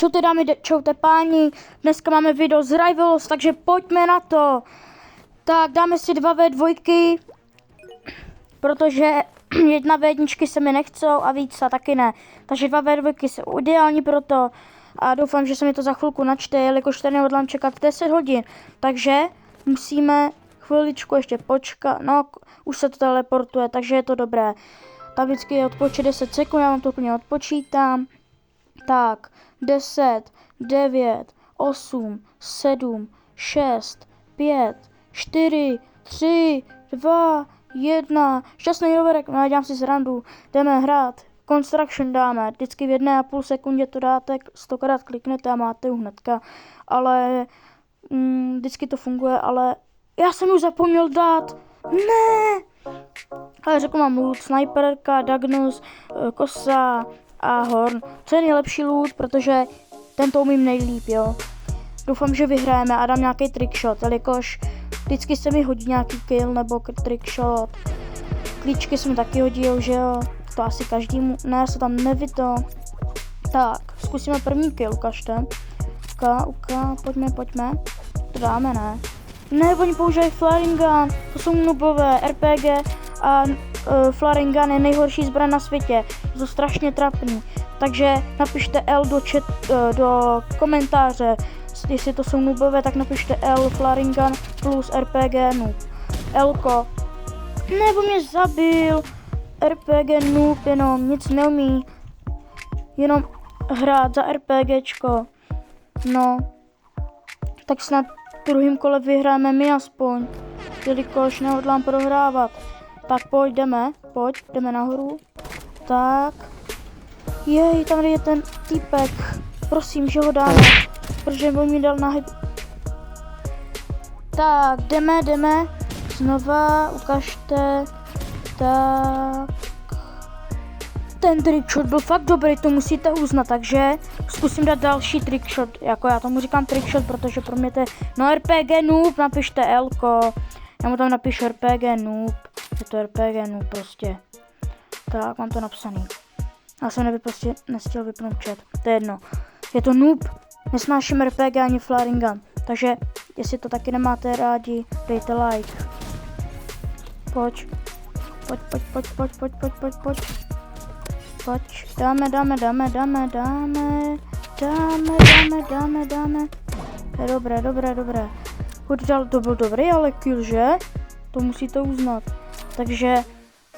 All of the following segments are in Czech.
Čaute dámy, čaute páni, dneska máme video z Rivals, takže pojďme na to. Tak dáme si 2v2, protože 1v1 se mi nechcou a víc a taky ne. Takže 2v2 jsou ideální pro to a doufám, že se mi to za chvilku načte, jelikož tady nehodlám čekat 10 hodin. Takže musíme chviličku ještě počkat, no už se to teleportuje, takže je to dobré. Tam vždycky je odpočet 10 sekund, já vám to úplně odpočítám. Tak, 10, 9, 8, 7, 6, 5, 4, 3, 2, 1. Šťastný roverek, no dělám si srandu, jdeme hrát. Construction dáme, vždycky v 1,5 sekundě to dáte, 100krát kliknete a máte ju hnedka. Ale vždycky to funguje, ale já jsem už zapomněl dát. Ne! Ale řekl mám loot, sniperka, Dagnus, kosa a horn. Co je nejlepší loot, protože tento umím nejlíp, jo. Doufám, že vyhrajeme a dám nějaký trickshot, jelikož vždycky se mi hodí nějaký kill nebo trickshot. Klíčky se mi taky hodí, že jo. To asi každému, ne, já se tam nevyto. Tak, zkusíme první kill, ukažte. Pojďme. To dáme, ne? Ne, oni používají Flaring Gun, to jsou noobové, RPG a Flaring Gun je nejhorší zbraň na světě, to jsou strašně trapný. Takže napište L do komentáře, jestli to jsou noobové, tak napište L Flaring Gun plus RPG noob. Lko. Nebo mě zabil, RPG noob, jenom nic neumí, jenom hrát za RPGčko. No, tak snad v druhém kole vyhráme my aspoň, jelikož nehodlám prohrávat. Tak jdeme nahoru. Tak. Jej, tam je ten týpek. Prosím, že ho dáme, protože on mi dal nahyb. Tak, jdeme. Znova, ukažte. Tak. Ten trickshot byl fakt dobrý, to musíte uznat, takže zkusím dát další trickshot, jako já tomu říkám trickshot, protože pro mě to je, no RPG noob, napište Lko, já mu tam napíšu RPG noob, je to RPG noob prostě, tak mám to napsaný, já jsem prostě nestihl vypnout chat, to je jedno, je to noob, nesnáším RPG ani Flaring Gun, takže jestli to taky nemáte rádi, dejte like, pojď, dáme. Dobré. To byl dobrý, ale kill, že? To musíte uznat. Takže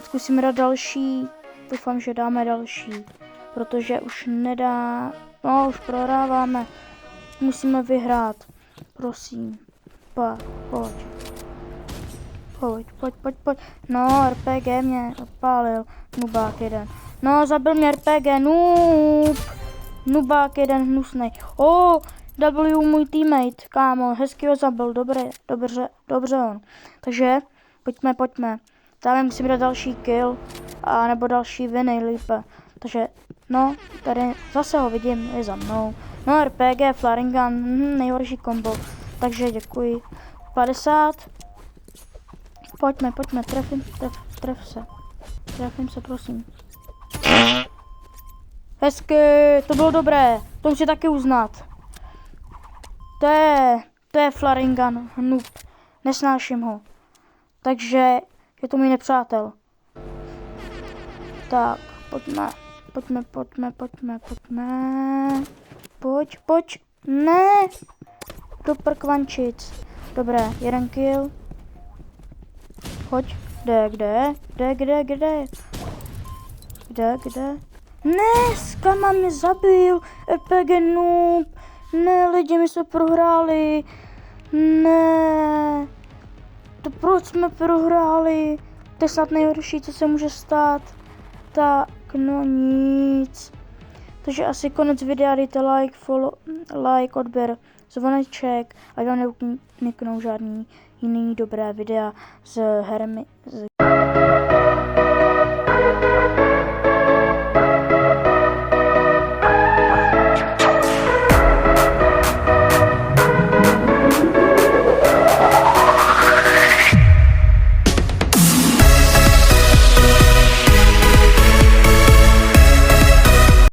zkusíme dát další. Doufám, že dáme další. Protože už nedá. No, už prohráváme. Musíme vyhrát. Prosím. Pojď. No, RPG mě odpálil. Nubák jeden. No, zabil mě RPG, noob. Nubák jeden hnusnej. W můj teammate, kámo, hezky ho zabil, dobře on. Takže, pojďme. Tady musím dát další kill, a nebo další win nejlépe. Takže, no, tady zase ho vidím, je za mnou. No, RPG, Flaring Gun, nejhorší kombo. Takže děkuji. 50. Pojďme, trefím se, prosím. Hezky, to bylo dobré, to musí taky uznat. To je Flaring Gun, noob, nesnáším ho. Takže je to můj nepřátel. Tak, pojďme. Pojď, ne, do prkvančic. Dobré, jeden kill. Pojď, kde? Ne, Skama mě zabil, RPG noob, ne, lidi, my jsme prohráli, ne, to proč jsme prohráli, to je snad nejhorší, co se může stát, tak, no nic, takže asi konec videa, dejte like, odběr, zvoneček, ať vám neuniknou žádný jiný dobré videa z hermi,